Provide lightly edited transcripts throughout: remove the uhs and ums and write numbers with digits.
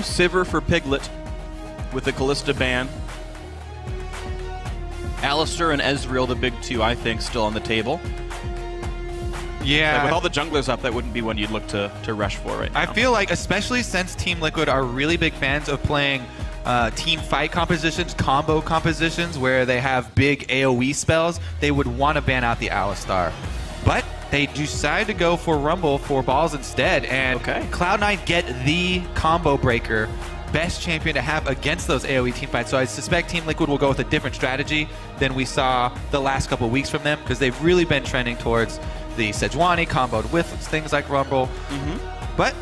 Sivir for Piglet with the Kalista ban. Alistar and Ezreal, the big two, I think, still on the table. Yeah. Like with all the junglers up, that wouldn't be one you'd look to rush for right now. I feel like, especially since Team Liquid are really big fans of playing team fight compositions, combo compositions, where they have big AoE spells, they would want to ban out the Alistar. But they decide to go for Rumble for balls instead, and Cloud9 get the combo breaker, best champion to have against those AoE team fights. So I suspect Team Liquid will go with a different strategy than we saw the last couple of weeks from them, because they've really been trending towards the Sejuani comboed with things like Rumble. But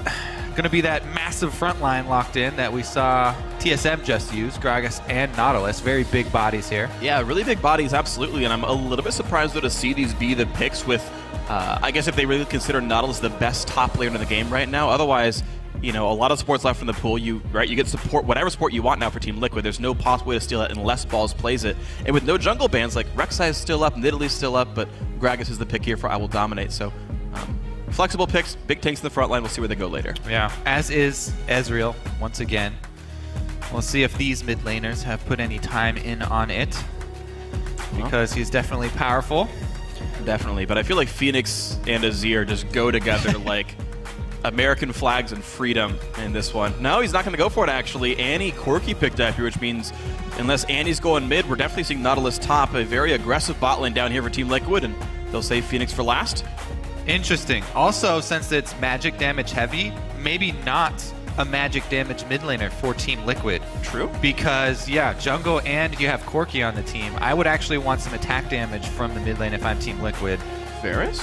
going to be that massive front line locked in that we saw TSM just use, Gragas and Nautilus. Very big bodies here. Yeah, really big bodies, absolutely. And I'm a little bit surprised though to see these be the picks with, I guess if they really consider Nautilus the best top laner in the game right now. Otherwise, you know, a lot of supports left from the pool. You get support, whatever support you want now for Team Liquid. There's no possible way to steal it unless Balls plays it. And with no jungle bans, like Rek'Sai is still up, Nautilus is still up, but Gragas is the pick here for IWillDominate. So flexible picks, big tanks in the front line. We'll see where they go later. Yeah, as is Ezreal once again. We'll see if these mid laners have put any time in on it, because he's definitely powerful. Definitely, but I feel like FeniX and Azir just go together like American flags and freedom in this one. No, he's not going to go for it, actually. Annie Corki picked up here, which means unless Annie's going mid, we're definitely seeing Nautilus top. A very aggressive bot lane down here for Team Liquid, and they'll save FeniX for last. Interesting. Also, since it's magic damage heavy, maybe not a magic damage mid laner for Team Liquid. True. Because, yeah, jungle and you have Corki on the team. I would actually want some attack damage from the mid lane if I'm Team Liquid. Varus?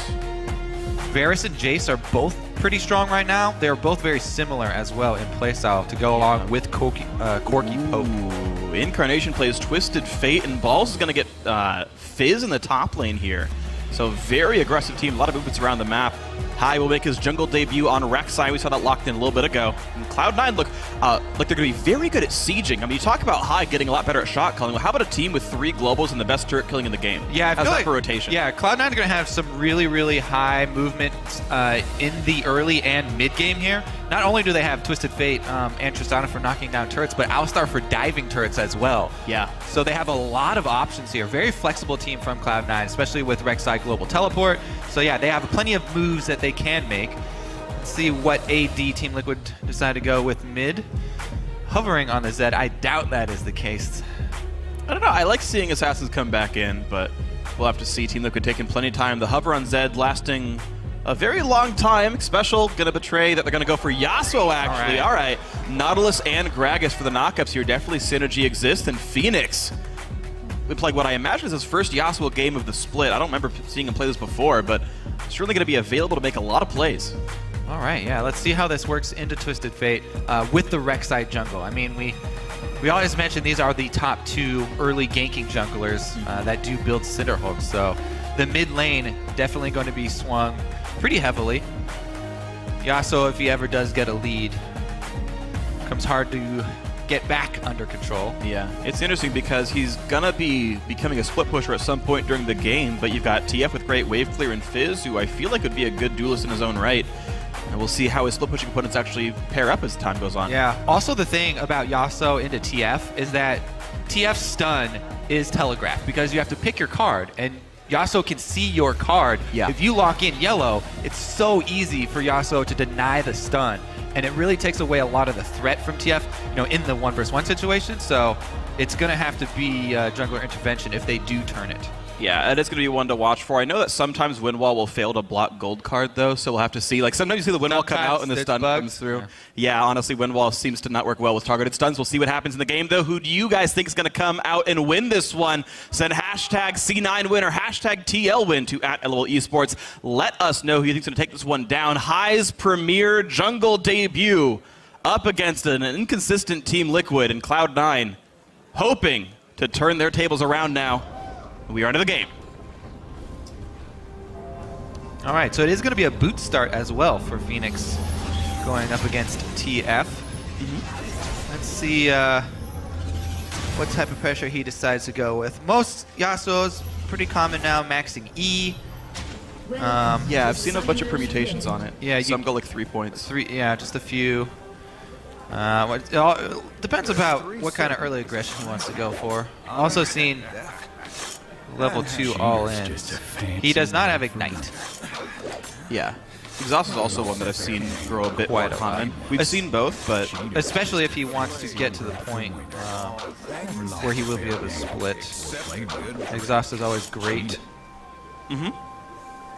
Varus and Jace are both pretty strong right now. They're both very similar as well in playstyle to go along with Corki Pope. Incarnation plays Twisted Fate, and Balls is going to get Fizz in the top lane here. So very aggressive team, a lot of movements around the map. Hai will make his jungle debut on Rek'Sai. We saw that locked in a little bit ago. And Cloud9 look like they're going to be very good at sieging. I mean, you talk about Hai getting a lot better at shot calling. Well, how about a team with 3 globals and the best turret killing in the game? Yeah, I feel How's that like, for rotation? Yeah, Cloud9 are going to have some really, really high movement in the early and mid game here. Not only do they have Twisted Fate and Tristana for knocking down turrets, but Alistar for diving turrets as well. Yeah. So they have a lot of options here. Very flexible team from Cloud9, especially with Rek'Sai Global Teleport. So yeah, they have plenty of moves that they can make. Let's see what AD Team Liquid decide to go with mid. Hovering on the Zed, I doubt that is the case. I don't know, I like seeing Assassins come back in, but we'll have to see. Team Liquid taking plenty of time. The hover on Zed lasting a very long time. Xpecial gonna betray that they're gonna go for Yasuo, actually. All right. Nautilus and Gragas for the knockups here. Definitely synergy exists, and FeniX with like what I imagine is his first Yasuo game of the split. I don't remember seeing him play this before, but certainly gonna be available to make a lot of plays. All right, yeah, let's see how this works into Twisted Fate with the Rek'Sai jungle. I mean, we always mention these are the top 2 early ganking junglers that do build Cinderhooks, so the mid lane definitely going to be swung pretty heavily. Yasuo, if he ever does get a lead, comes hard to get back under control. Yeah, it's interesting because he's gonna be becoming a split pusher at some point during the game, but you've got TF with great wave clear and Fizz, who I feel like would be a good duelist in his own right. And we'll see how his split pushing opponents actually pair up as time goes on. Yeah, also the thing about Yasuo into TF is that TF's stun is telegraphed because you have to pick your card, and Yasuo can see your card. Yeah. If you lock in yellow, it's so easy for Yasuo to deny the stun, and it really takes away a lot of the threat from TF, you know, in the 1v1 situation. So it's going to have to be jungler intervention if they do turn it. Yeah, and it's going to be one to watch for. I know that sometimes Windwall will fail to block gold card, though, so we'll have to see. Like, sometimes you see the Windwall come out and the stun comes through. Yeah, honestly, Windwall seems to not work well with targeted stuns. We'll see what happens in the game, though. Who do you guys think is going to come out and win this one? Send hashtag C9 win or hashtag TL win to @LOLesports. Let us know who you think is going to take this one down. Hai's premier jungle debut up against an inconsistent Team Liquid and Cloud9, hoping to turn their tables around now. We are into the game. All right, so it is going to be a boot start as well for FeniX going up against TF. Let's see what type of pressure he decides to go with. Most Yasuo's pretty common now, maxing E. Yeah, I've seen a bunch of permutations on it. Yeah, some go like 3 points. Yeah, just a few. It all depends about what kind of early aggression he wants to go for. Also seen level 2 all-in. He does not have Ignite. Yeah. Exhaust is also one that I've seen grow a bit more common. We've seen both, but... Especially if he wants to get to the point where he will be able to split. Exhaust is always great.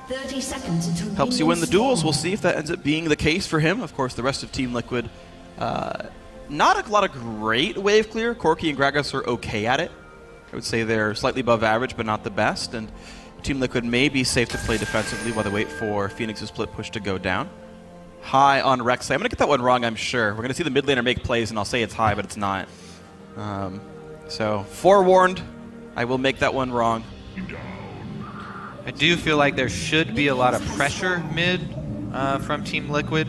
30 seconds until helps you win the duels. We'll see if that ends up being the case for him. Of course, the rest of Team Liquid, not a lot of great wave clear. Corki and Gragas are okay at it. I would say they're slightly above average, but not the best. And Team Liquid may be safe to play defensively while they wait for FeniX's split push to go down. High on Rek'Sai. I'm going to get that one wrong, I'm sure. We're going to see the mid laner make plays, and I'll say it's high, but it's not. So, forewarned, I will make that one wrong. I do feel like there should be a lot of pressure mid from Team Liquid.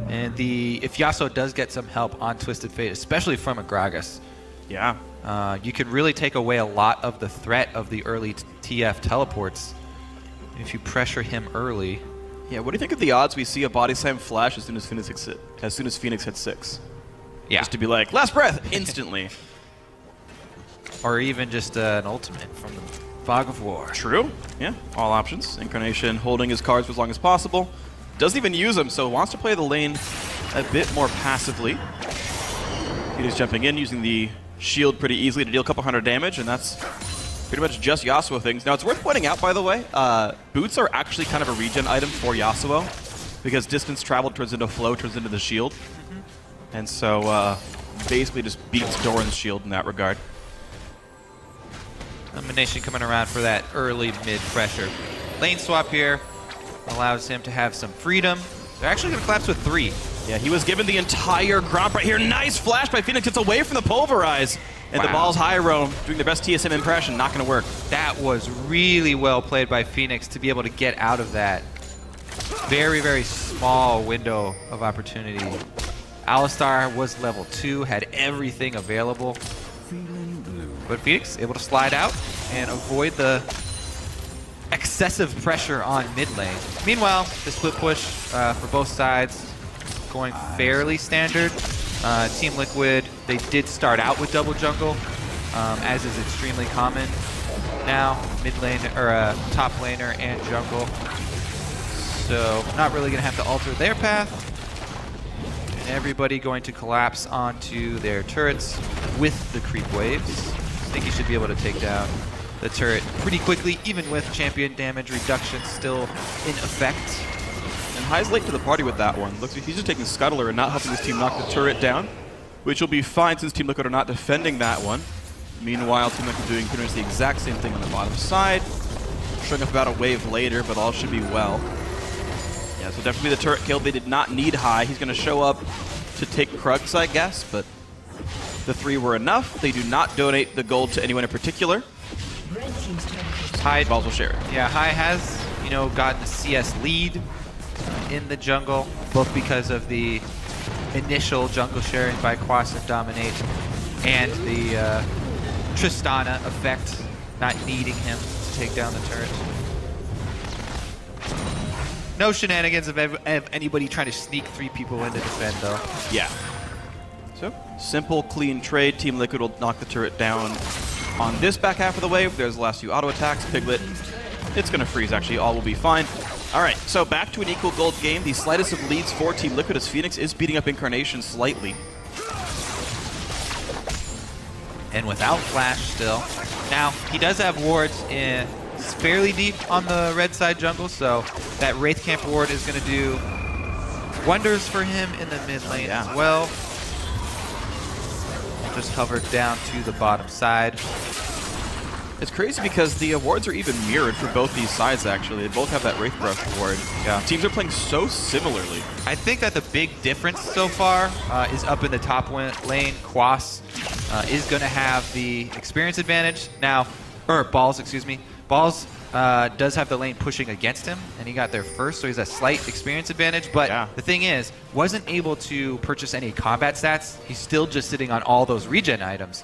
And if Yasuo does get some help on Twisted Fate, especially from a Gragas, yeah, you could really take away a lot of the threat of the early TF teleports if you pressure him early. Yeah, what do you think of the odds we see a body slam flash as soon as FeniX hits 6? Yeah. Just to be like, last breath, instantly. Or even just an ultimate from the Fog of War. True. Yeah, all options. Incarnation holding his cards for as long as possible. Doesn't even use them, so wants to play the lane a bit more passively. He's jumping in, using the shield pretty easily to deal a couple hundred damage, and that's pretty much just Yasuo things. Now, it's worth pointing out, by the way, boots are actually kind of a regen item for Yasuo, because distance traveled turns into flow, turns into the shield. And so, basically just beats Doran's shield in that regard. LemonNation coming around for that early mid pressure. Lane swap here allows him to have some freedom. They're actually going to collapse with 3. Yeah, he was given the entire gromp right here. Nice flash by FeniX. It's away from the Pulverize. And the ball's high roam, doing their best TSM impression. Not going to work. That was really well played by FeniX to be able to get out of that very, very small window of opportunity. Alistar was level 2, had everything available. But FeniX able to slide out and avoid the excessive pressure on mid lane. Meanwhile, the split push for both sides going fairly standard. Team Liquid, they did start out with double jungle, as is extremely common now. Mid lane or top laner and jungle. So not really gonna have to alter their path. And everybody going to collapse onto their turrets with the creep waves. I think he should be able to take down the turret pretty quickly, even with champion damage reduction still in effect. And High's late to the party with that one. Looks like he's just taking Scuttler and not helping his team knock the turret down, which will be fine since Team Liquid are not defending that one. Meanwhile, Team Liquid doing pretty much the exact same thing on the bottom side. Showing up about a wave later, but all should be well. Yeah, so definitely the turret kill. They did not need High. He's going to show up to take Krugs, I guess, but the 3 were enough. They do not donate the gold to anyone in particular. High balls will share it. Yeah, High has, you know, gotten a CS lead in the jungle, both because of the initial jungle sharing by Quas and Dominate and the Tristana effect, not needing him to take down the turret. No shenanigans of anybody trying to sneak 3 people in to defend, though. Yeah. So, simple, clean trade. Team Liquid will knock the turret down on this back half of the wave. There's the last few auto attacks. Piglet, it's going to freeze, actually. All will be fine. All right, so back to an equal gold game. The slightest of leads for Team Liquid as FeniX is beating up Incarnation slightly. And without Flash still. Now, he does have wards in fairly deep on the red side jungle, so that Wraith Camp ward is going to do wonders for him in the mid lane as well. Just hovered down to the bottom side. It's crazy because the awards are even mirrored for both these sides, actually. They both have that Wraith Brush award. Yeah. Teams are playing so similarly. I think that the big difference so far is up in the top lane. Quas is going to have the experience advantage. Now, or Balls, excuse me. Balls does have the lane pushing against him, and he got there first, so he's a slight experience advantage. But the thing is, wasn't able to purchase any combat stats. He's still just sitting on all those regen items.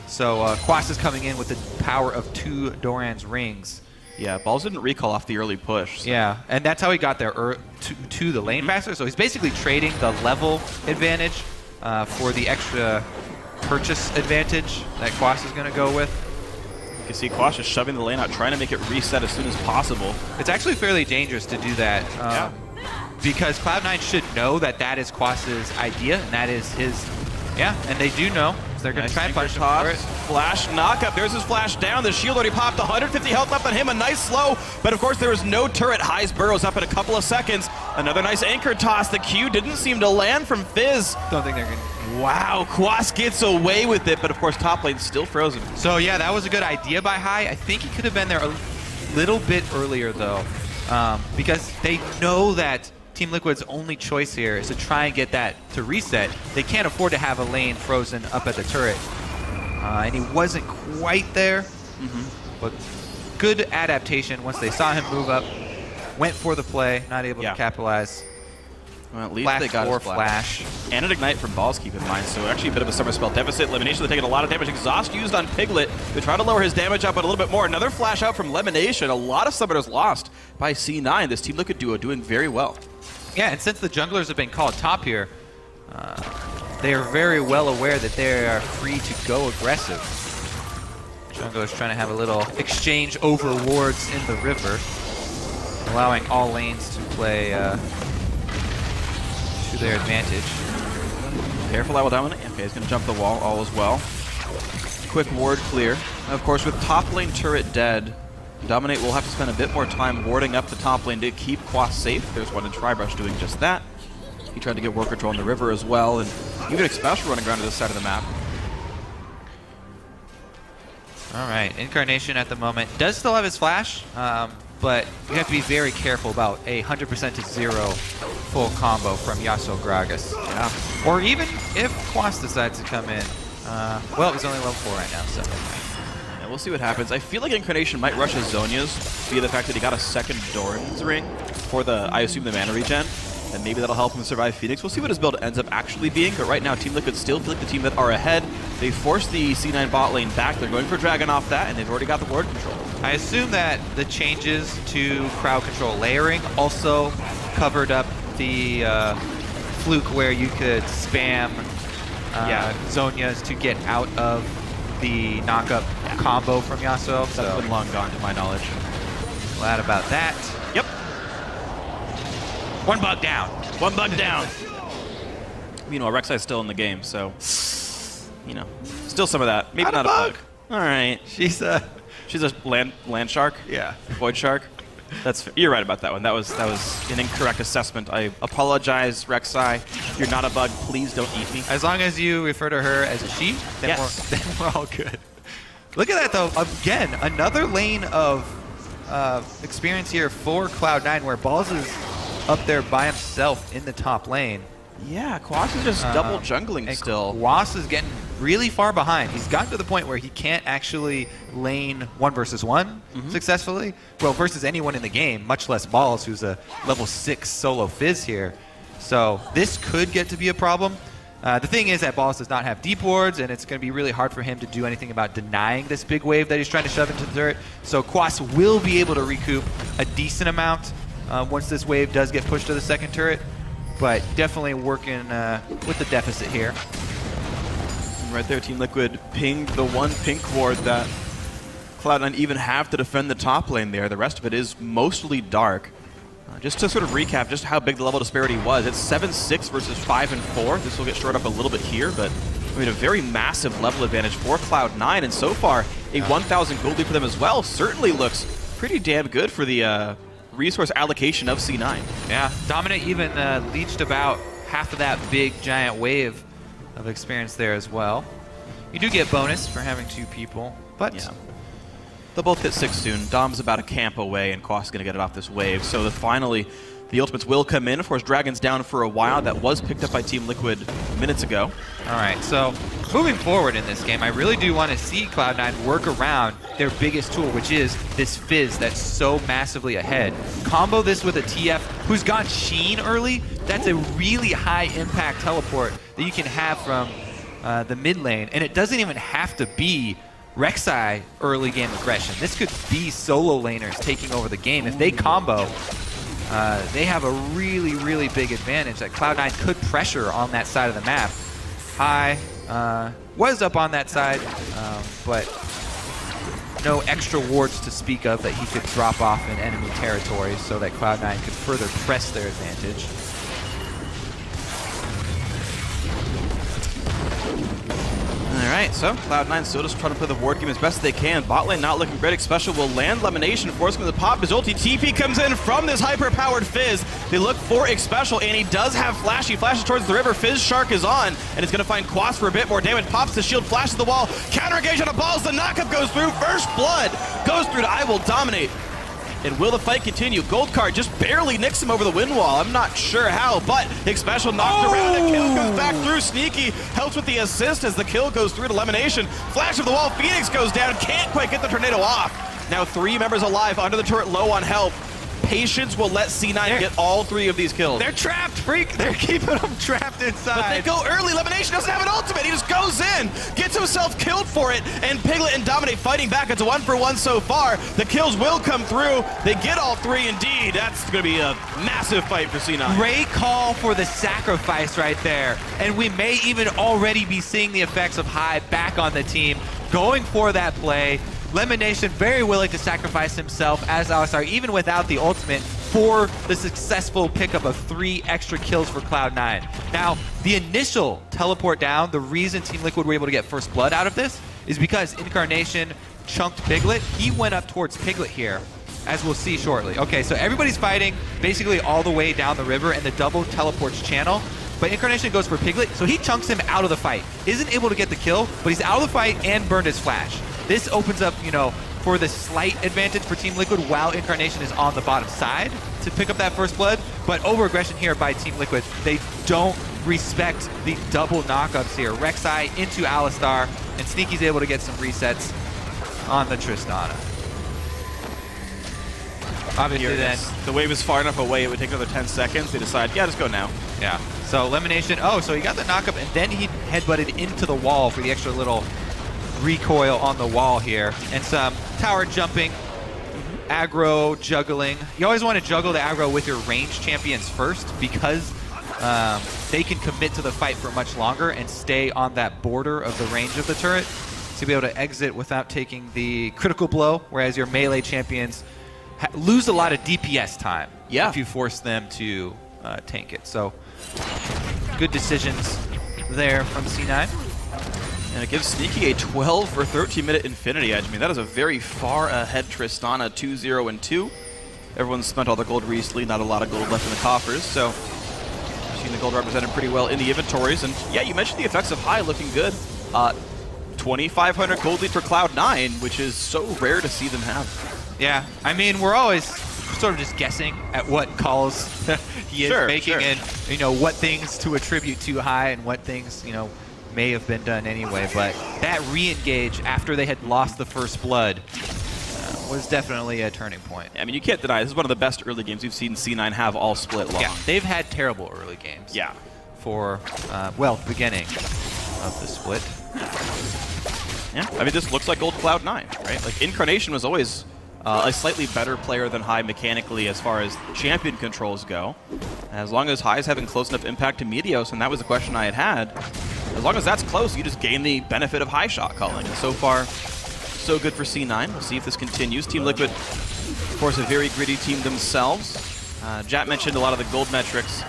So Quas is coming in with the power of 2 Doran's rings. Yeah, Balls didn't recall off the early push. So. Yeah, and that's how he got there to the lane faster. So he's basically trading the level advantage for the extra purchase advantage that Quas is going to go with. You can see Quas just shoving the lane out, trying to make it reset as soon as possible. It's actually fairly dangerous to do that. Because Cloud9 should know that that is Quas's idea, and that is his, and they do know. So they're going to try and punish him for it. Flash knockup, there's his flash down. The shield already popped, 150 health up on him, a nice slow, but of course there was no turret. Highs burrows up in a couple of seconds. Another nice anchor toss. The Q didn't seem to land from Fizz. Don't think they're going to. Wow, Quas gets away with it, but of course top lane's still frozen. So yeah, that was a good idea by High. I think he could have been there a little bit earlier though, because they know that Team Liquid's only choice here is to try and get that to reset. They can't afford to have a lane frozen up at the turret. And he wasn't quite there, but good adaptation once they saw him move up. Went for the play, not able to capitalize. Well, at least they got his flash. And an ignite from Balls, keep in mind. So actually a bit of a summer spell deficit. LemonNation, they're taking a lot of damage. Exhaust used on Piglet. They try to lower his damage up a little bit more. Another flash out from LemonNation. A lot of summoners lost by C9. This Team Liquid duo doing very well. Yeah, and since the junglers have been called top here, they are very well aware that they are free to go aggressive. Junglers trying to have a little exchange over wards in the river, allowing all lanes to play to their advantage. Careful, IWillDominate. Okay, he's going to jump the wall, all as well. Quick ward clear. Of course, with top lane turret dead, Dominate will have to spend a bit more time warding up the top lane to keep Quas safe. There's one in Tribrush doing just that. He tried to get ward control in the river as well, and even Xpecial running around to this side of the map. All right, Incarnation at the moment does still have his flash, but you have to be very careful about a 100% to 0 full combo from Yasuo Gragas. Yeah. Or even if Quas decides to come in. Well, he's only level 4 right now, so. Yeah, we'll see what happens. I feel like Incarnation might rush his Zhonya's via the fact that he got a second Doran's ring for the, I assume, the mana regen. And maybe that'll help him survive FeniX. We'll see what his build ends up actually being, but right now Team Liquid still feel like the team that are ahead. They forced the C9 bot lane back. They're going for Dragon off that, and they've already got the ward control. I assume that the changes to crowd control layering also covered up the fluke where you could spam Zhonya's to get out of the knock-up combo from Yasuo. That's been long gone, to my knowledge. Glad about that. Yep. One bug down. One bug down. Meanwhile, Rek'Sai's still in the game, so, you know, still some of that. Maybe not a bug. All right. She's a land shark? Yeah. Void shark? You're right about that one. That was an incorrect assessment. I apologize, Rek'Sai. You're not a bug. Please don't eat me. As long as you refer to her as a she, then, then we're all good. Look at that, though. Again, another lane of experience here for Cloud9 where Balls is up there by himself in the top lane. Yeah, Quas is just double jungling still. Quas is getting really far behind. He's gotten to the point where he can't actually lane 1 versus 1 successfully. Well, versus anyone in the game, much less Balls, who's a level 6 solo Fizz here. So this could get to be a problem. The thing is that Balls does not have deep wards, and it's going to be really hard for him to do anything about denying this big wave that he's trying to shove into the turret. So Quas will be able to recoup a decent amount once this wave does get pushed to the second turret, but definitely working with the deficit here. And right there, Team Liquid pinged the one pink ward that Cloud9 even have to defend the top lane there. The rest of it is mostly dark. Just to sort of recap just how big the level disparity was, it's 7-6 versus 5-4. This will get shored up a little bit here, but I mean a very massive level advantage for Cloud9, and so far a 1,000 gold lead for them as well certainly looks pretty damn good for the resource allocation of C9. Yeah, Dominate even leached about half of that big giant wave of experience there as well. You do get bonus for having 2 people, but yeah. They'll both hit 6 soon. Dom's about a camp away, and Quas is going to get it off this wave. So finally, the ultimates will come in. Of course, Dragon's down for a while. That was picked up by Team Liquid minutes ago. All right, so moving forward in this game, I really do want to see Cloud9 work around their biggest tool, which is this Fizz that's so massively ahead. Combo this with a TF who's got Sheen early. That's a really high impact teleport that you can have from the mid lane, and it doesn't even have to be Rek'Sai early game aggression. This could be solo laners taking over the game. If they combo, they have a really, really big advantage that Cloud9 could pressure on that side of the map. High was up on that side, but no extra wards to speak of that he could drop off in enemy territory so that Cloud9 could further press their advantage. Alright, so Cloud9 still just trying to play the ward game as best they can. Bot lane not looking great. Xpecial will land LemonNation, forcing him to pop his ulti. TP comes in from this hyper-powered Fizz. They look for Xpecial, and he does have Flash. He flashes towards the river. Fizz Shark is on, and it's going to find Quas for a bit more damage. Pops the shield, flashes the wall. Counter-engage on the balls. The knockup goes through. First blood goes through to IWillDominate. And will the fight continue? Gold card just barely nicks him over the wind wall. I'm not sure how, but Xpecial knocked around. The kill goes back through. Sneaky helps with the assist as the kill goes through to LemonNation. Flash of the wall. FeniX goes down. Can't quite get the tornado off. Now 3 members alive under the turret, low on health. Patience will let C9 get all 3 of these kills. They're trapped, Phreak. They're keeping them trapped inside. But they go early. LemonNation doesn't have an ultimate. He just goes in, gets himself killed for it, and Piglet and Dominate fighting back. It's a 1-for-1 so far. The kills will come through. They get all 3 indeed. That's going to be a massive fight for C9. Great call for the sacrifice right there. And we may even already be seeing the effects of High back on the team, going for that play. LemonNation very willing to sacrifice himself as Alistar, even without the ultimate, for the successful pickup of 3 extra kills for Cloud9. Now, the initial teleport down, the reason Team Liquid were able to get first blood out of this is because Incarnation chunked Piglet. He went up towards Piglet here, as we'll see shortly. Okay, so everybody's fighting basically all the way down the river and the double teleports channel. But Incarnation goes for Piglet, so he chunks him out of the fight. Isn't able to get the kill, but he's out of the fight and burned his flash. This opens up, you know, for the slight advantage for Team Liquid while Incarnation is on the bottom side to pick up that first blood. But over-aggression here by Team Liquid. They don't respect the double knockups here. Rek'Sai into Alistar, and Sneaky's able to get some resets on the Tristana. Obviously then, the wave is far enough away, it would take another 10 seconds. They decide, yeah, just go now. Yeah. So LemonNation, oh, so he got the knockup, and then he headbutted into the wall for the extra little recoil on the wall here, and some tower jumping, aggro juggling. You always want to juggle the aggro with your range champions first because they can commit to the fight for much longer and stay on that border of the range of the turret to be able to exit without taking the critical blow, whereas your melee champions lose a lot of DPS time if you force them to tank it. So good decisions there from C9. And it gives Sneaky a 12 for 13-minute Infinity Edge. I mean, that is a very far ahead Tristana, 2-0-2. Everyone's spent all the gold recently, not a lot of gold left in the coffers, so we've seen the gold represented pretty well in the inventories. And yeah, you mentioned the effects of High looking good. 2,500 gold lead for Cloud9, which is so rare to see them have. Yeah, I mean, we're always sort of just guessing at what calls he is making and, you know, what things to attribute to High and what things, you know, may have been done anyway, but that re-engage after they had lost the first blood was definitely a turning point. I mean, you can't deny this is one of the best early games we've seen C9 have all split long. Yeah, they've had terrible early games. Yeah. For, well, beginning of the split. Yeah, I mean, this looks like old Cloud9, right? Like, Incarnation was always a slightly better player than High mechanically as far as champion controls go. As long as High's having close enough impact to Meteos, and that was the question I had, as long as that's close, you just gain the benefit of High shot calling. And so far, so good for C9. We'll see if this continues. Team Liquid, of course, a very gritty team themselves. Jat mentioned a lot of the gold metrics.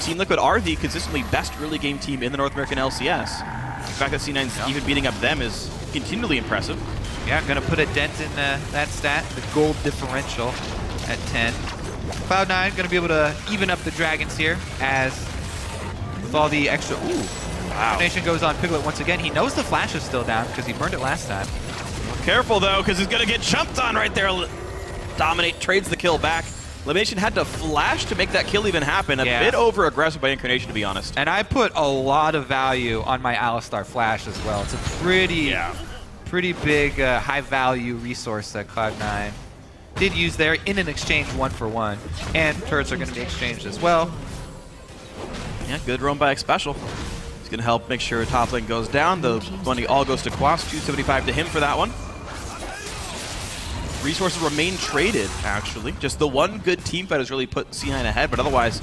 Team Liquid are the consistently best early game team in the North American LCS. The fact that C9's even beating up them is continually impressive. Yeah, going to put a dent in that stat, the gold differential at 10. Cloud9 going to be able to even up the Dragons here as with all the extra... Ooh. Wow. Nation goes on Piglet once again. He knows the flash is still down because he burned it last time. Careful, though, because he's going to get jumped on right there. Dominate trades the kill back. LemonNation had to flash to make that kill even happen. A bit over-aggressive by Incarnation, to be honest. And I put a lot of value on my Alistar flash as well. It's a pretty big, high-value resource that Cloud9 did use there in an exchange 1-for-1. And turrets are going to be exchanged as well. Yeah, good roam by Xpecial. He's going to help make sure top lane goes down. The money all goes to Quas, 275 to him for that one. Resources remain traded, actually. Just the one good team fight has really put C9 ahead, but otherwise,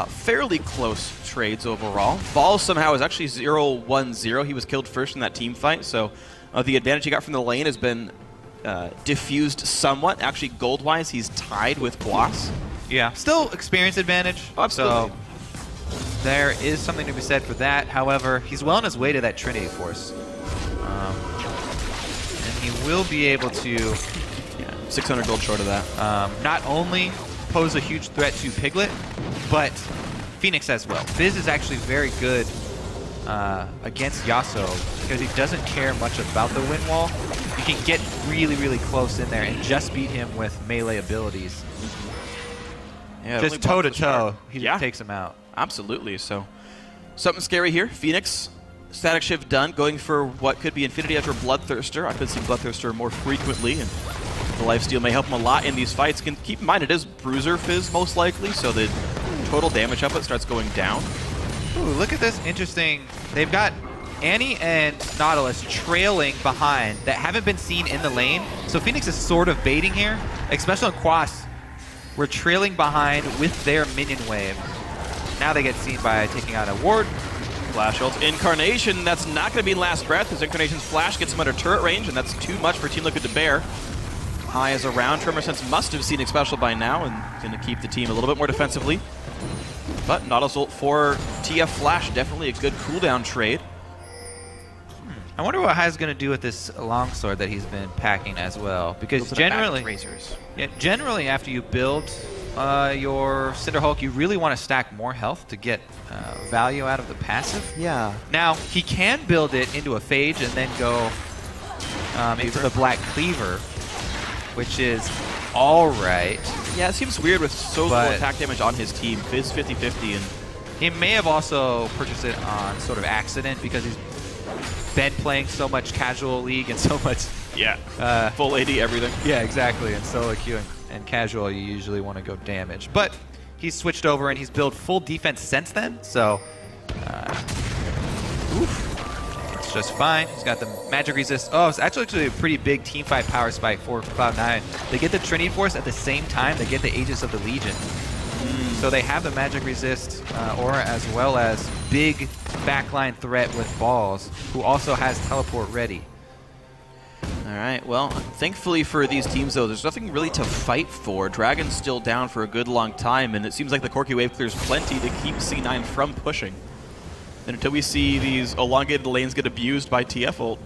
fairly close trades overall. Vols somehow is actually 0-1-0. He was killed first in that team fight, so the advantage he got from the lane has been diffused somewhat. Actually, gold-wise, he's tied with Quas. Yeah, still experience advantage. Oh, absolutely. So there is something to be said for that. However, he's well on his way to that Trinity Force. And he will be able to... 600 gold short of that. Not only pose a huge threat to Piglet, but FeniX as well. Fizz is actually very good against Yasuo because he doesn't care much about the wind wall. You can get really, really close in there and just beat him with melee abilities. Yeah, just toe-to-toe, he just takes him out. Absolutely. So something scary here. FeniX, static shift done, going for what could be Infinity Edge or Bloodthirster. I could see Bloodthirster more frequently, and the lifesteal may help him a lot in these fights. Keep in mind, it is Bruiser Fizz most likely, so the total damage output starts going down. Ooh, look at this interesting. They've got Annie and Nautilus trailing behind that haven't been seen in the lane. So FeniX is sort of baiting here. Xpecial and Quas were trailing behind with their minion wave. Now they get seen by taking out a ward. Flash ult. Incarnation, that's not going to be last breath, because Incarnation's flash gets him under turret range, and that's too much for Team Liquid to bear. High as around. Tremor Sense must have seen Xpecial by now, and going to keep the team a little bit more defensively. But Nautilus ult for TF Flash, definitely a good cooldown trade. I wonder what Hai's going to do with this longsword that he's been packing as well. Because generally after you build your Cinderhulk, you really want to stack more health to get value out of the passive. Yeah. Now, he can build it into a Phage and then go into the Black Cleaver, which is all right. Yeah, it seems weird with so little attack damage on his team. Fizz 50-50, and he may have also purchased it on sort of accident because he's been playing so much casual league and so much full AD everything. Yeah, exactly. And solo queue and casual, you usually want to go damage. But he's switched over and he's built full defense since then. So it's just fine. He's got the magic resist. Oh, it's actually a pretty big team fight power spike for Cloud9. They get the Trinity Force at the same time. They get the Aegis of the Legion. So they have the magic resist aura as well as big backline threat with Balls, who also has teleport ready. All right, well, thankfully for these teams, though, there's nothing really to fight for. Dragon's still down for a good long time, and it seems like the Corki wave clears plenty to keep C9 from pushing. And until we see these elongated lanes get abused by TF ult,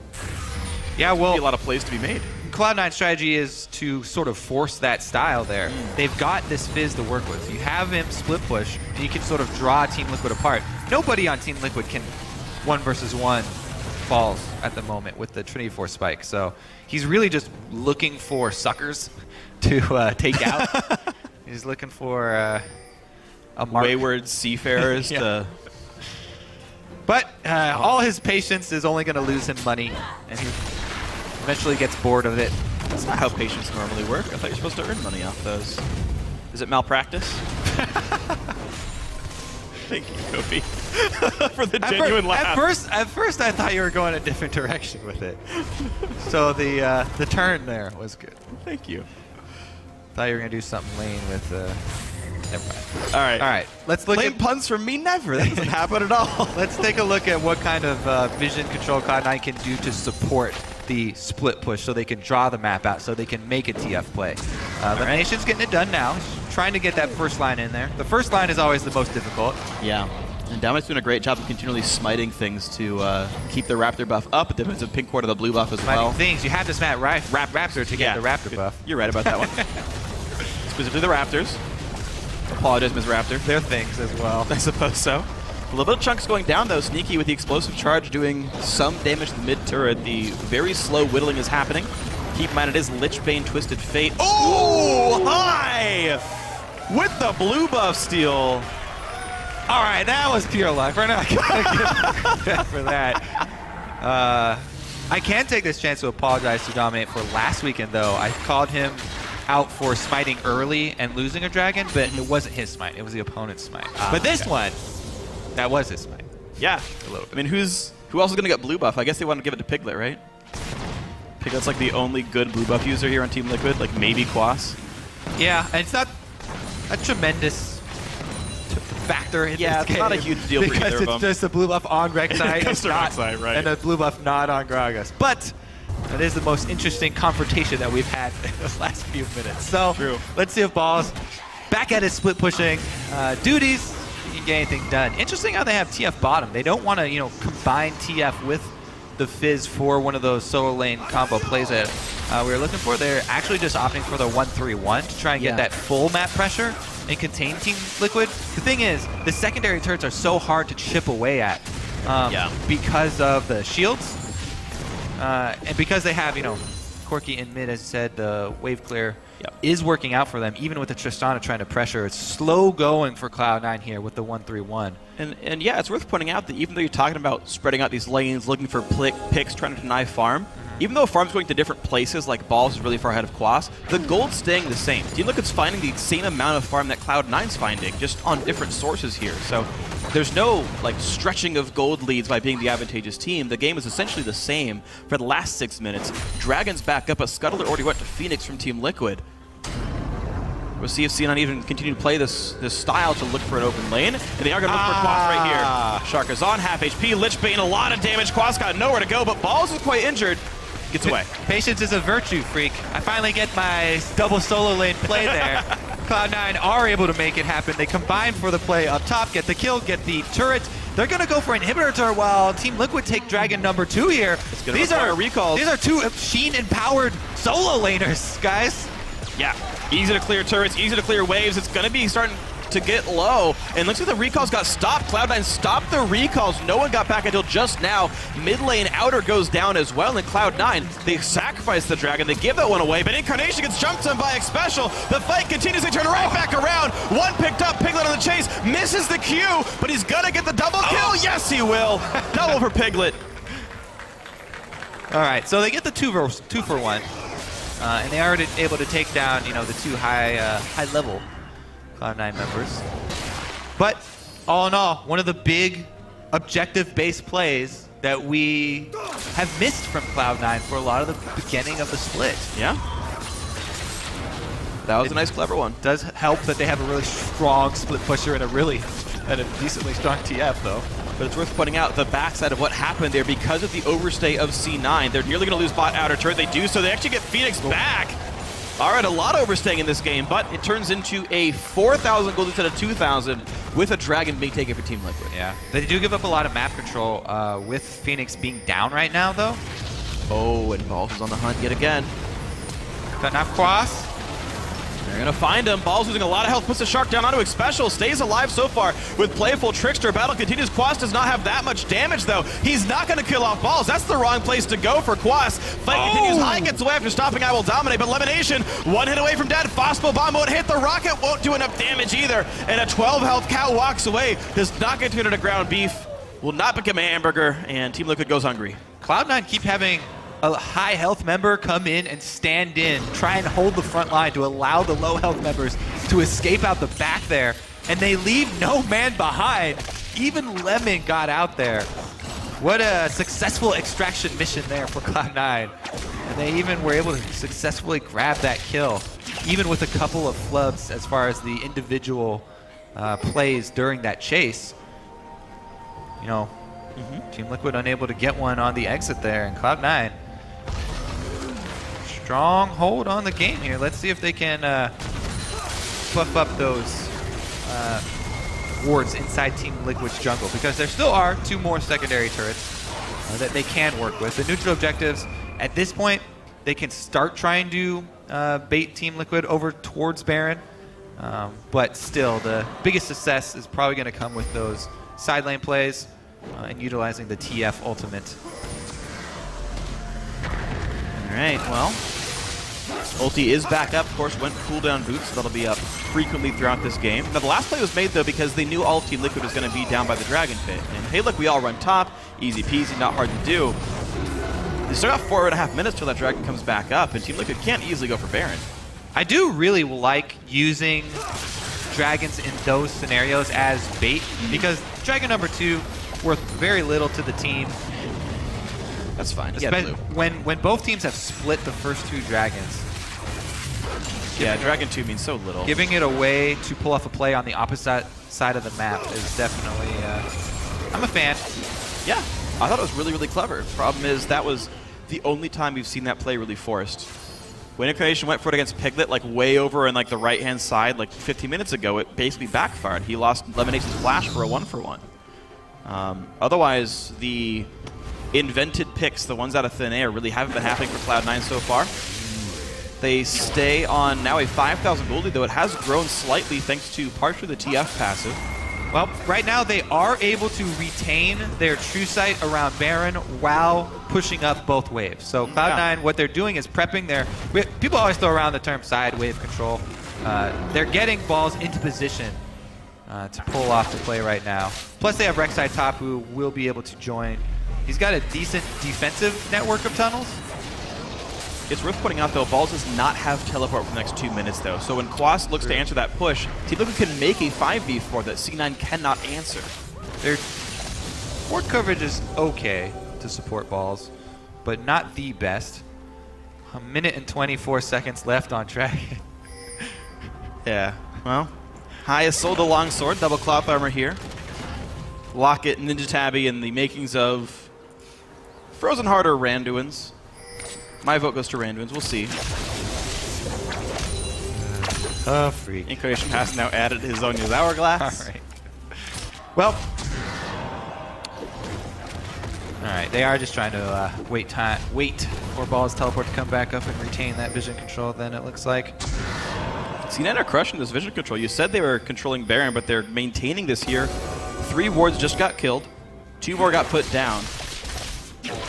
yeah, well, a lot of plays to be made. Cloud9's strategy is to sort of force that style there. They've got this Fizz to work with. You have him split push, and you can sort of draw Team Liquid apart. Nobody on Team Liquid can 1-versus-1 falls at the moment with the Trinity Force spike. So he's really just looking for suckers to take out. He's looking for a mark. Wayward seafarers to... But all his patience is only going to lose him money, and he eventually gets bored of it. That's not how patience normally work. I thought you're supposed to earn money off those. Is it malpractice? Thank you, Kofi, for the genuine laugh. At first, I thought you were going a different direction with it. So the turn there was good. Thank you. Thought you were going to do something lame with... Never mind. All right. Let's look lame at puns from me. Never. That doesn't happen at all. Let's take a look at what kind of vision control Cloud9 can do to support the split push, so they can draw the map out, so they can make a TF play. LemonNation's getting it done now. He's trying to get that first line in there. The first line is always the most difficult. Yeah. And Dominate's doing a great job of continually smiting things to keep the Raptor buff up. But there's a pink ward of the blue buff as well. Things. You have to smack Raptor to get the Raptor buff. You're right about that one. Specifically the Raptors. Apologize, Ms. Raptor. They're things as well. I suppose so. A little bit of chunks going down, though. Sneaky with the explosive charge doing some damage to the mid-turret. The very slow whittling is happening. Keep in mind, it is Lichbane Twisted Fate. Oh, hi! With the blue buff steal. All right, that was pure luck. We're not going to give credit for that. I can take this chance to apologize to Dominate for last weekend, though. I called him out for smiting early and losing a dragon, but it wasn't his smite. It was the opponent's smite. But this one, that was his smite. Yeah. I mean, who else is going to get blue buff? I guess they want to give it to Piglet, right? Piglet's like the only good blue buff user here on Team Liquid, like maybe Quas. Yeah, and it's not a tremendous factor in this it's game. not a huge deal for either because of them. it's just a blue buff on Rek'Sai right. and a blue buff not on Gragas. But that is the most interesting confrontation that we've had in the last few minutes. So let's see if Balls back at his split pushing duties. He can get anything done. Interesting how they have TF bottom. They don't want to, combine TF with the Fizz for one of those solo lane combo plays that we were looking for. They're actually just opting for the 1-3-1 to try and get that full map pressure and contain Team Liquid. The thing is, the secondary turrets are so hard to chip away at because of the shields and because they have, Corki in mid, as I said, the wave clear is working out for them, even with the Tristana trying to pressure. It's slow going for Cloud9 here with the 1-3-1. And yeah, it's worth pointing out that even though you're talking about spreading out these lanes, looking for picks, trying to deny farm, even though farm's going to different places, like Balls is really far ahead of Quas, the gold's staying the same. Team Liquid's finding the same amount of farm that Cloud9's finding, just on different sources here. So there's no stretching of gold leads by being the advantageous team. The game is essentially the same for the last 6 minutes. Dragon's back up, but Scuttler already went to FeniX from Team Liquid. We'll see if C9 even continue to play this style to look for an open lane. And they are going to look for Quas right here. Shark is on, half HP, Lich Bane, a lot of damage. Quas got nowhere to go, but Balls is quite injured. Gets away. Patience is a virtue, Phreak. I finally get my double solo lane play there. Cloud9 are able to make it happen. They combine for the play up top, get the kill, get the turret. They're going to go for an inhibitor turret while Team Liquid take Dragon number 2 here. These are recalls. These are 2 Sheen-empowered solo laners, guys. Yeah, easy to clear turrets, easy to clear waves. It's going to be starting to get low. And looks like the recalls got stopped. Cloud9 stopped the recalls. No one got back until just now. Mid lane outer goes down as well. And Cloud9, they sacrifice the dragon. They give that one away. But Incarnation gets jumped on by Xpecial. The fight continues. They turn right back around. One picked up. Piglet on the chase. Misses the Q, but he's going to get the double kill. Yes, he will. Double for Piglet. All right, so they get the 2 for 1. And they are able to take down, the 2 high-level Cloud9 members. But all in all, one of the big objective-based plays that we have missed from Cloud9 for a lot of the beginning of the split. Yeah. That was a nice, clever one. Does help that they have a really strong split pusher and a decently strong TF, though. But it's worth pointing out the backside of what happened there because of the overstay of C9. They're nearly going to lose bot outer turret. They do so. They actually get FeniX back. All right, a lot of overstaying in this game, but it turns into a 4,000 gold instead of 2,000 with a dragon being taken for Team Liquid. Yeah, they do give up a lot of map control with FeniX being down right now, though. Oh, and Balls is on the hunt yet again. Cutting off Quas. They're going to find him. Balls losing a lot of health, puts the Shark down onto Xpecial, stays alive so far with Playful Trickster. Battle continues. Quas does not have that much damage, though. He's not going to kill off Balls. That's the wrong place to go for Quas. Fight continues. High gets away after stopping IWillDominate, but LemonNation, 1 hit away from dead. Phosphor Bomb won't hit. The rocket won't do enough damage either. And a 12 health cow walks away. Does not get to ground beef. Will not become a hamburger, and Team Liquid goes hungry. Cloud9 keep having a high health member come in and stand in, try and hold the front line to allow the low health members to escape out the back there, and they leave no man behind. Even Lemon got out there. What a successful extraction mission there for Cloud9. And they even were able to successfully grab that kill, even with a couple of flubs as far as the individual plays during that chase. Team Liquid unable to get one on the exit there, and Cloud9 strong hold on the game here. Let's see if they can buff up those wards inside Team Liquid's jungle, because there still are 2 more secondary turrets that they can work with. The neutral objectives, at this point, they can start trying to bait Team Liquid over towards Baron, but still, the biggest success is probably going to come with those side lane plays and utilizing the TF ultimate. All right, well, ulti is back up, of course, went cooldown boots, so that'll be up frequently throughout this game. Now, the last play was made, though, because they knew all of Team Liquid was going to be down by the Dragon Pit. And hey, look, we all run top, easy peasy, not hard to do. They still got 4.5 minutes till that Dragon comes back up, and Team Liquid can't easily go for Baron. I do really like using dragons in those scenarios as bait, because Dragon number 2 worth very little to the team. That's fine. When both teams have split the first 2 dragons, Yeah, Dragon 2 means so little. Giving it away to pull off a play on the opposite side of the map is definitely... I'm a fan. Yeah, I thought it was really, really clever. Problem is, that was the only time we've seen that play really forced. When Incarnation went for it against Piglet, like way over in like the right-hand side, like 15 minutes ago, it basically backfired. He lost LemonNation's flash for a 1-for-1. Otherwise, the invented picks, the ones out of thin air, really haven't been happening for Cloud9 so far. They stay on now a 5,000 gold lead, though it has grown slightly thanks to partially the TF passive. Well, right now they are able to retain their true sight around Baron while pushing up both waves. So Cloud9, what they're doing is prepping their... People always throw around the term side wave control. They're getting balls into position to pull off the play right now. Plus they have Rek'Sai top who will be able to join. He's got a decent defensive network of tunnels. It's worth pointing out, though, Vods does not have teleport for the next 2 minutes, though. So when Quas looks to answer that push, Team Liquid can make a 5v4 that C9 cannot answer. Their board coverage is okay to support balls, but not the best. 1 minute and 24 seconds left on track. Yeah, well, Hai has sold the longsword, double cloth armor here. Locket, Ninja Tabby, and the makings of Frozen Heart or Randuin's. My vote goes to Randuin's. We'll see. Phreak. Incarnation has now added his own Hourglass. All right. Well. All right. They are just trying to wait for balls teleport to come back up and retain that vision control. Then it looks like. C9 are crushing this vision control. You said they were controlling Baron, but they're maintaining this here. 3 wards just got killed. 2 more got put down.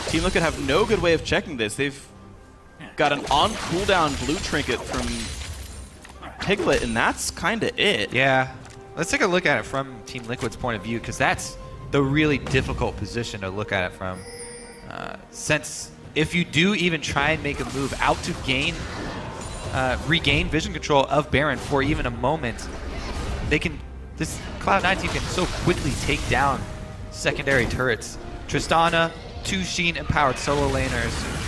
Team Liquid have no good way of checking this. They've got an on cooldown blue trinket from Piglet, and that's kind of it. Yeah. Let's take a look at it from Team Liquid's point of view, because that's the really difficult position to look at it from. Since if you do even try and make a move out to regain vision control of Baron for even a moment, this Cloud9 team can so quickly take down secondary turrets. Tristana, 2 Sheen empowered solo laners.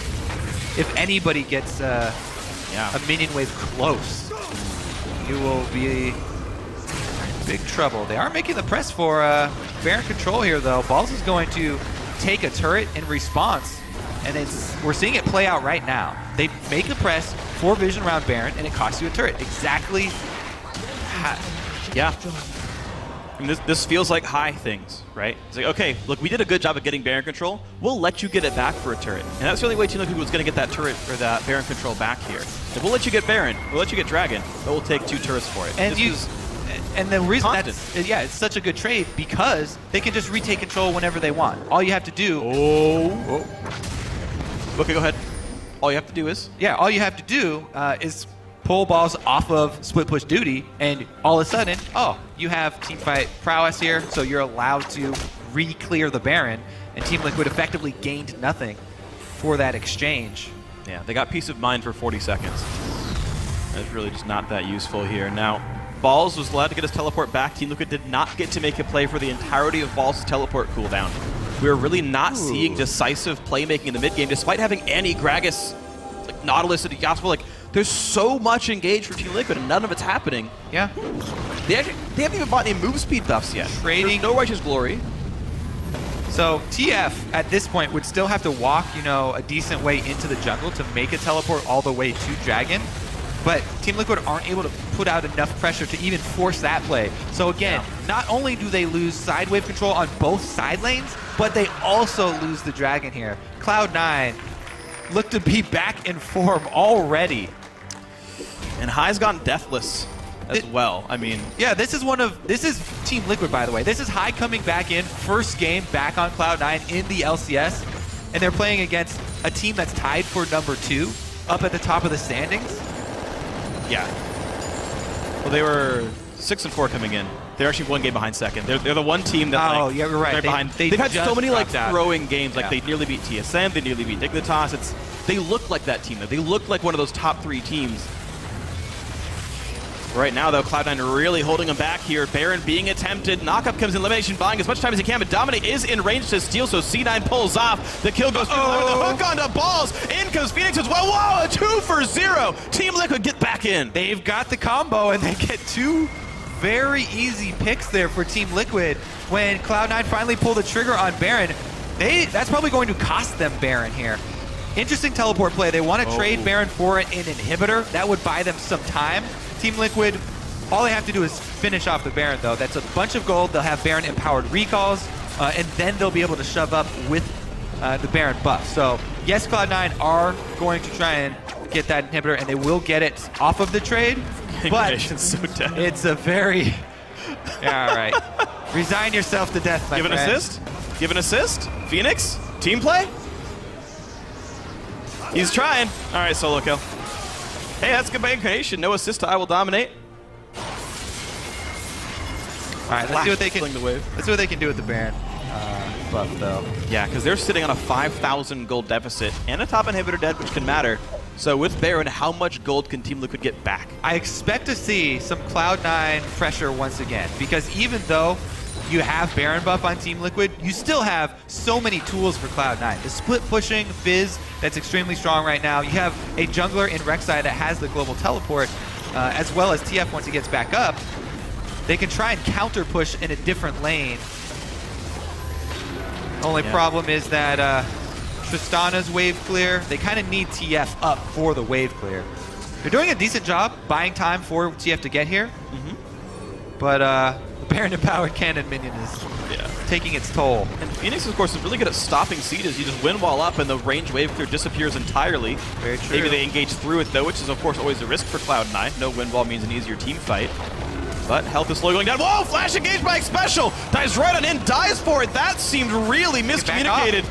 If anybody gets a minion wave close, you will be in big trouble. They are making the press for Baron control here, though. Balls is going to take a turret in response, and we're seeing it play out right now. They make a press for vision around Baron, and it costs you a turret. Exactly. Yeah. I mean, this feels like Hai things, right? It's like, okay, look, we did a good job of getting Baron control. We'll let you get it back for a turret. And that's the only way Team Liquid was going to get that turret or that Baron control back here. If we'll let you get Baron, we'll let you get Dragon, but we'll take 2 turrets for it. And the reason it's such a good trade, because they can just retake control whenever they want. All you have to do... Okay, go ahead. All you have to do is? Yeah, all you have to do is pull balls off of split push duty, and all of a sudden, you have teamfight prowess here, so you're allowed to re-clear the Baron, and Team Liquid effectively gained nothing for that exchange. Yeah, they got peace of mind for 40 seconds. That's really just not that useful here. Now, Balls was allowed to get his teleport back. Team Liquid did not get to make a play for the entirety of Balls' teleport cooldown. We're really not seeing decisive playmaking in the mid game, despite having Annie, Gragas, like Nautilus, and Yasuo. Like, there's so much engaged for Team Liquid, and none of it's happening. Yeah. They haven't even bought any move speed buffs yet. Trading. There's no Righteous Glory. So TF at this point would still have to walk, a decent way into the jungle to make a teleport all the way to Dragon. But Team Liquid aren't able to put out enough pressure to even force that play. So again, not only do they lose side wave control on both side lanes, but they also lose the Dragon here. Cloud9 look to be back in form already. And Hai's gone deathless as well. I mean, yeah, this is Team Liquid, by the way. This is Hai coming back in, first game back on Cloud9 in the LCS, and they're playing against a team that's tied for #2 up at the top of the standings. Yeah. Well, they were 6-4 coming in. They're actually 1 game behind second. They're the one team that yeah, you're right. They're behind. They've had so many throwing games. Like they nearly beat TSM, they nearly beat Dignitas. They look like that team. They look like one of those top 3 teams. Right now, though, Cloud9 really holding him back here. Baron being attempted. Knockup comes in, LemonNation buying as much time as he can, but Dominate is in range to steal, so C9 pulls off. The kill goes through the hook onto balls. In comes FeniX as well. Whoa, a 2 for 0. Team Liquid get back in. They've got the combo, and they get 2 very easy picks there for Team Liquid. When Cloud9 finally pull the trigger on Baron, that's probably going to cost them Baron here. Interesting teleport play. They want to trade Baron for an inhibitor. That would buy them some time. Team Liquid, all they have to do is finish off the Baron, though. That's a bunch of gold. They'll have Baron-empowered recalls, and then they'll be able to shove up with the Baron buff. So, yes, Cloud9 are going to try and get that inhibitor, and they will get it off of the trade, but so dead. It's a very... Yeah, all right. Resign yourself to death, my friend. Give an assist. Give an assist. FeniX, team play. He's trying. All right, solo kill. Hey, that's good by Incarnation. No assist to IWillDominate. All right, let's see what they can. Let's see what they can do with the Baron buff, though. Yeah, because they're sitting on a 5,000 gold deficit and a top inhibitor dead, which can matter. So with Baron, how much gold can Team Liquid get back? I expect to see some Cloud9 pressure once again, because even though you have Baron buff on Team Liquid, you still have so many tools for Cloud9. The split pushing, Fizz, that's extremely strong right now. You have a jungler in Rek'Sai that has the global teleport, as well as TF once he gets back up. They can try and counter push in a different lane. Only problem is that Tristana's wave clear. They kind of need TF up for the wave clear. They're doing a decent job buying time for TF to get here, but the Baron-empowered cannon minion is taking its toll. And FeniX, of course, is really good at stopping seed as you just win wall up and the range wave clear disappears entirely. Very true. Maybe they engage through it, though, which is, of course, always a risk for Cloud9. No win wall means an easier team fight. But health is slowly going down. Whoa! Flash engaged by Xpecial! Dives right on in, dies for it. That seemed really miscommunicated.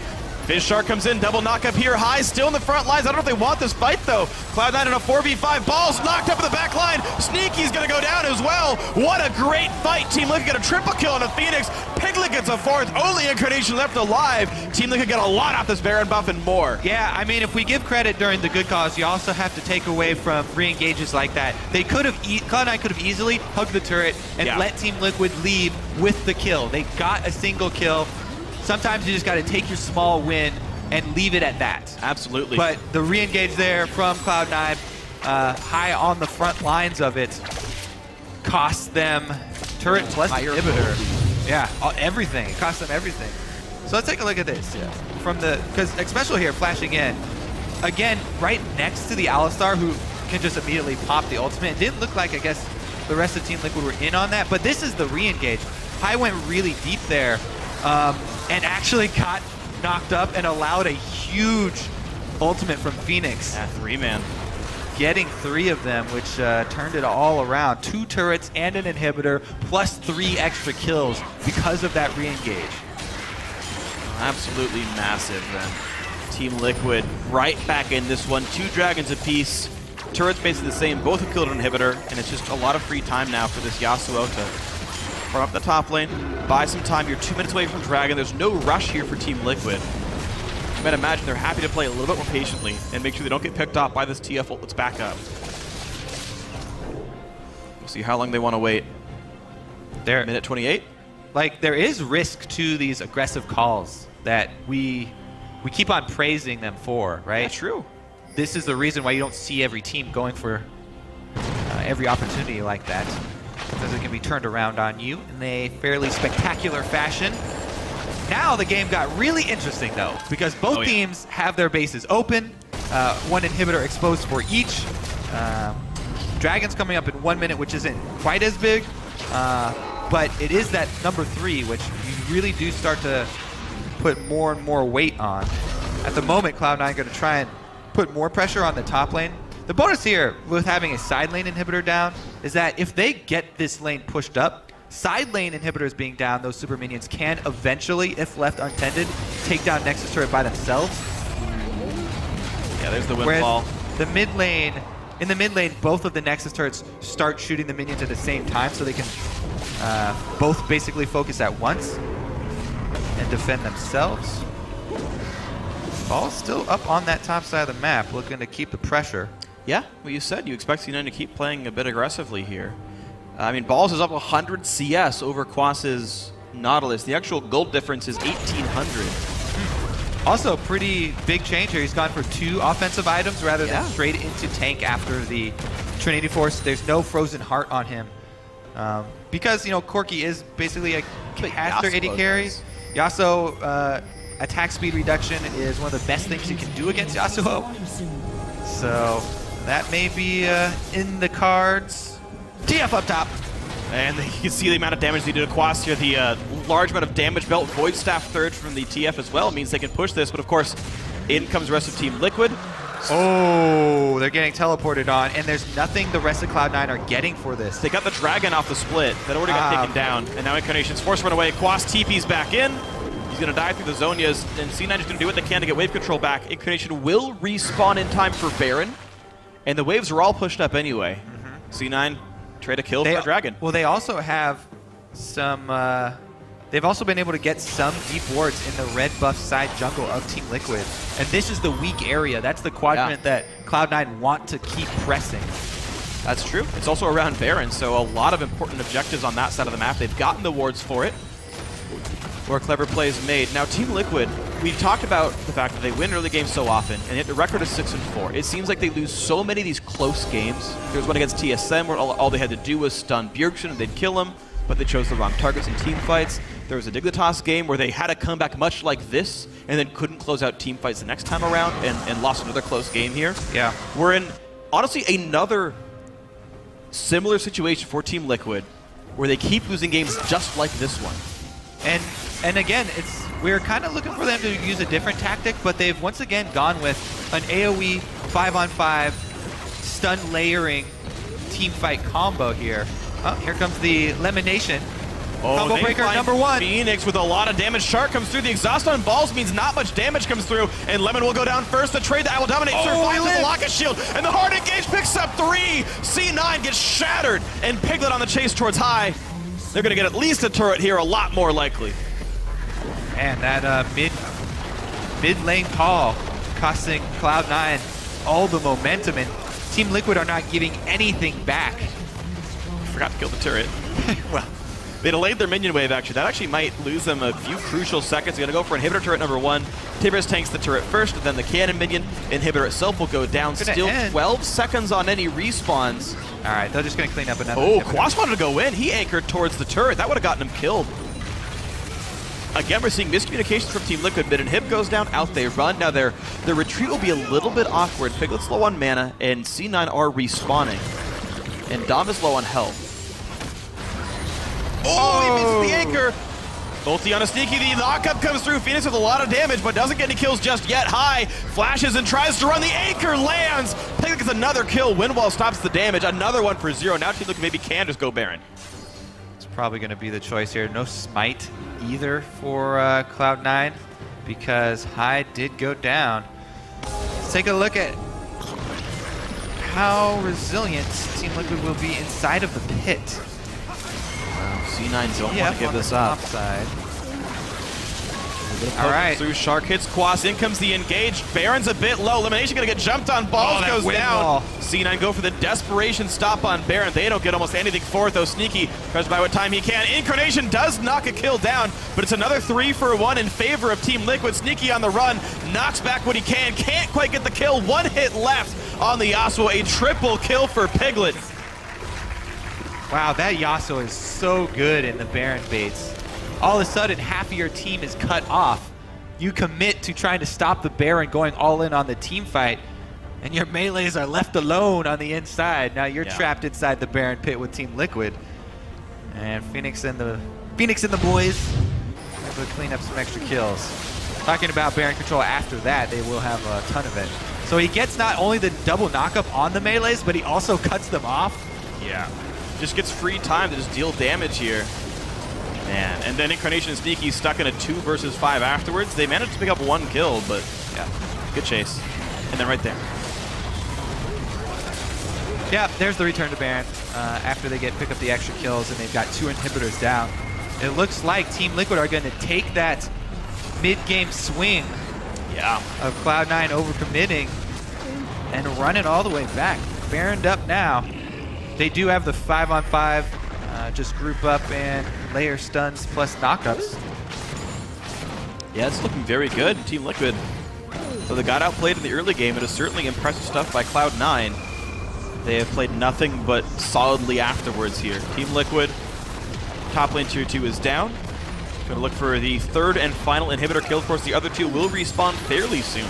Fizz Shark comes in, double knock up here, high, still in the front lines. I don't know if they want this fight, though. Cloud9 in a 4v5, balls knocked up in the back line. Sneaky's gonna go down as well. What a great fight. Team Liquid got a triple kill on a FeniX. Piglet gets a 4th, only Incarnation left alive. Team Liquid got a lot off this Baron buff and more. Yeah, I mean, if we give credit during the good cause, you also have to take away from re-engages like that. They could have, Cloud9 could have easily hugged the turret and let Team Liquid leave with the kill. They got a single kill. Sometimes you just got to take your small win and leave it at that. Absolutely. But the re-engage there from Cloud9, high on the front lines of it, costs them turret plus inhibitor. Yeah, everything. It costs them everything. So let's take a look at this. From the, because Xpecial here flashing in, again, right next to the Alistar, who can just immediately pop the ultimate. It didn't look like, I guess, the rest of Team Liquid were in on that, but this is the re-engage. High went really deep there. And actually got knocked up and allowed a huge ultimate from FeniX. Yeah, 3-man. Getting 3 of them, which turned it all around. 2 turrets and an inhibitor, plus 3 extra kills because of that re-engage. Absolutely massive then. Team Liquid right back in this one. 2 dragons apiece. Turrets basically the same. Both have killed an inhibitor, and it's just a lot of free time now for this Yasuo to from up the top lane, buy some time. You're 2 minutes away from Dragon. There's no rush here for Team Liquid. You might imagine they're happy to play a little bit more patiently and make sure they don't get picked off by this TF ult that's back up. We'll see how long they want to wait. They're minute 28. Like, there is risk to these aggressive calls that we keep on praising them for, right? That's true. This is the reason why you don't see every team going for every opportunity like that, because it can be turned around on you in a fairly spectacular fashion. Now the game got really interesting, though, because both teams have their bases open, 1 inhibitor exposed for each. Dragon's coming up in 1 minute, which isn't quite as big, but it is that number 3, which you really do start to put more and more weight on. At the moment, Cloud9 going to try and put more pressure on the top lane. The bonus here with having a side lane inhibitor down is that if they get this lane pushed up, side lane inhibitors being down, those super minions can eventually, if left untended, take down Nexus turret by themselves. Yeah, there's the windfall. The mid lane, in the mid lane, both of the Nexus turrets start shooting the minions at the same time, so they can both basically focus at once and defend themselves. Ball's still up on that top side of the map, looking to keep the pressure. Yeah, well, you said you expect C9 to keep playing a bit aggressively here. I mean, Balls is up 100 CS over Quas's Nautilus. The actual gold difference is 1,800. Also, pretty big change here. He's gone for 2 offensive items rather than straight into tank after the Trinity Force. There's no Frozen Heart on him. Because, you know, Corki is basically a caster AD carry. Yasuo, attack speed reduction is one of the best things you can do against Yasuo. So that may be in the cards. TF up top. And you can see the amount of damage they did to Quas here. The large amount of damage belt, Void Staff third from the TF as well means they can push this. But of course, in comes the rest of Team Liquid. Oh, they're getting teleported on, and there's nothing the rest of Cloud9 are getting for this. They got the Dragon off the split. That already got taken down. And now Incarnation's forced to run away. Quas TP's back in. He's going to die through the Zonias, and C9 is going to do what they can to get wave control back. Incarnation will respawn in time for Baron, and the waves are all pushed up anyway. C9 trade a kill for the Dragon. Well, they also have some... they've also been able to get some deep wards in the red buff side jungle of Team Liquid. And this is the weak area. That's the quadrant that Cloud9 want to keep pressing. That's true. It's also around Baron, so a lot of important objectives on that side of the map. They've gotten the wards for it. More clever plays made. Now, Team Liquid, we've talked about the fact that they win early games so often, and yet the record is 6-4. It seems like they lose so many of these close games. There was one against TSM where all they had to do was stun Bjergsen and they'd kill him, but they chose the wrong targets in team fights. There was a Dignitas game where they had a comeback much like this, and then couldn't close out team fights the next time around, and lost another close game here. Yeah. We're in, honestly, another similar situation for Team Liquid, where they keep losing games just like this one. And again, we're kind of looking for them to use a different tactic, but they've once again gone with an AoE 5-on-5 stun layering team fight combo here. Oh, here comes the LemonNation. Combo breaker number 1. Man, that mid lane call costing Cloud9 all the momentum, and Team Liquid are not giving anything back. Forgot to kill the turret. Well, they delayed their minion wave, actually. That actually might lose them a few crucial seconds. They're going to go for inhibitor turret number 1. Tibbers tanks the turret first, then the cannon minion. Inhibitor itself will go down. Still 12 seconds on any respawns. All right, they're just going to clean up another inhibitor. Quas wanted to go in. He anchored towards the turret. That would have gotten him killed. Again, we're seeing miscommunications from Team Liquid. Mid inhib goes down, out they run. Now their retreat will be a little bit awkward. Piglet's low on mana, and C9 are respawning. And Dom is low on health. Oh, he misses the anchor. Ulti on a sneaky, the knockup comes through. FeniX with a lot of damage, but doesn't get any kills just yet. High flashes and tries to run. The anchor lands. Piglet gets another kill. Windwall stops the damage. Another one for 0. Now Team Liquid maybe can just go Baron. It's probably going to be the choice here. No smite either for Cloud9 because High did go down. Let's take a look at how resilient Team Liquid will be inside of the pit. C9 don't want to give this up. All right. Through Shark hits Quas. In comes the engage. Baron's a bit low. LemonNation going to get jumped on. Balls goes down. C9 go for the desperation stop on Baron. They don't get almost anything for it, though. Sneaky tries to buy what time he can. Incarnation does knock a kill down, but it's another 3 for 1 in favor of Team Liquid. Sneaky on the run. Knocks back what he can. Can't quite get the kill. 1 hit left on the Yasuo. A triple kill for Piglet. Wow, that Yasuo is so good in the Baron baits. All of a sudden, half of your team is cut off. You commit to trying to stop the Baron going all in on the team fight, and your melees are left alone on the inside. Now you're trapped inside the Baron pit with Team Liquid. And FeniX and the boys able to clean up some extra kills. Talking about Baron control after that, they will have a ton of it. So he gets not only the double knockup on the melees, but he also cuts them off. Yeah. Just gets free time to just deal damage here. Man, and then Incarnation and Sneaky stuck in a 2 versus 5 afterwards. They managed to pick up 1 kill, but yeah, good chase. And then right there. Yeah, there's the return to Baron after they pick up the extra kills, and they've got 2 inhibitors down. It looks like Team Liquid are going to take that mid-game swing of Cloud9 overcommitting and run it all the way back. Baroned up now. They do have the 5-on-5, just group up and layer stuns plus knockups. Yeah, it's looking very good, Team Liquid. So they got outplayed in the early game. It is certainly impressive stuff by Cloud9. They have played nothing but solidly afterwards here. Team Liquid, top lane tier 2 is down. Going to look for the third and final inhibitor kill. Of course, the other two will respawn fairly soon.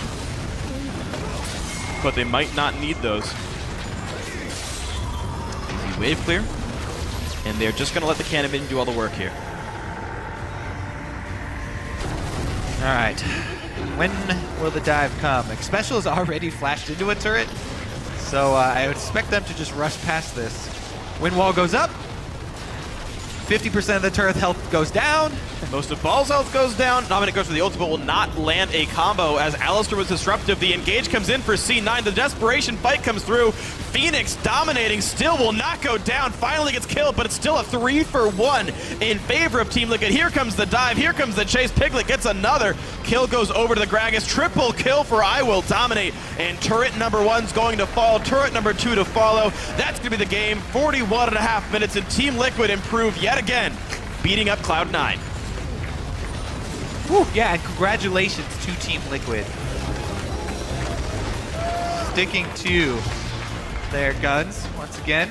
But they might not need those. Easy wave clear. And they're just going to let the cannon minion do all the work here. All right. When will the dive come? Xpecial is already flashed into a turret, so I would expect them to just rush past this. Wind wall goes up. 50% of the turret health goes down. Most of Ball's health goes down. Dominate goes for the ultimate, will not land a combo as Alistar was disruptive. The engage comes in for C9. The desperation fight comes through. FeniX dominating, still will not go down. Finally gets killed, but it's still a 3-for-1 in favor of Team Liquid. Here comes the dive, here comes the chase. Piglet gets another. Kill goes over to the Gragas. Triple kill for IWillDominate. And turret number 1's going to fall. Turret number 2 to follow. That's going to be the game. 41.5 minutes, and Team Liquid improve yet again, beating up Cloud9. Whew, yeah, and congratulations to Team Liquid. Sticking to their guns once again.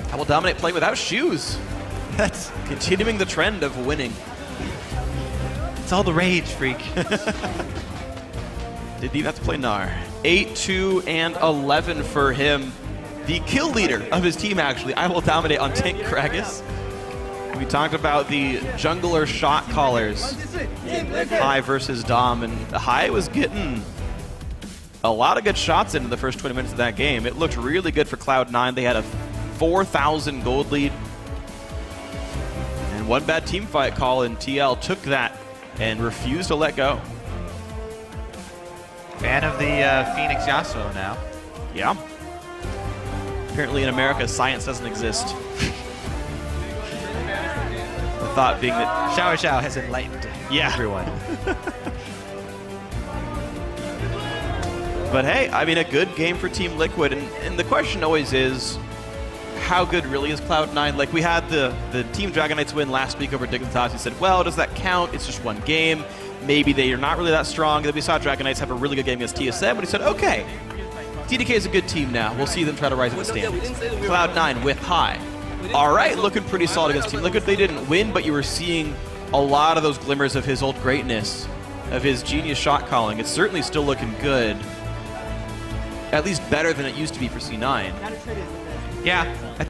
IWillDominate playing without shoes. That's continuing the trend of winning. It's all the rage, Phreak. Did he have to play Gnar? 8, 2, and 11 for him. The kill leader of his team, actually. IWillDominate on tank Gragas. We talked about the jungler shot callers. High versus Dom, and High was getting a lot of good shots into the first 20 minutes of that game. It looked really good for Cloud9. They had a 4,000 gold lead. And one bad team fight call, and TL took that and refused to let go. Fan of the FeniX Yasuo now. Yeah. Apparently in America, science doesn't exist. The thought being that Xiao Xiao has enlightened everyone. But hey, I mean, a good game for Team Liquid, and the question always is, how good really is Cloud9? Like, we had the Team Dragon Knights win last week over Dignitas. We said, well, does that count? It's just one game. Maybe they are not really that strong. Then we saw Dragon Knights have a really good game against TSM, but he said, okay, TDK is a good team now. We'll see them try to rise in the standings. Cloud9 with High. All right, looking pretty solid against Team Liquid. They didn't win, but you were seeing a lot of those glimmers of his old greatness, of his genius shot calling. It's certainly still looking good. At least better than it used to be for C9. Yeah.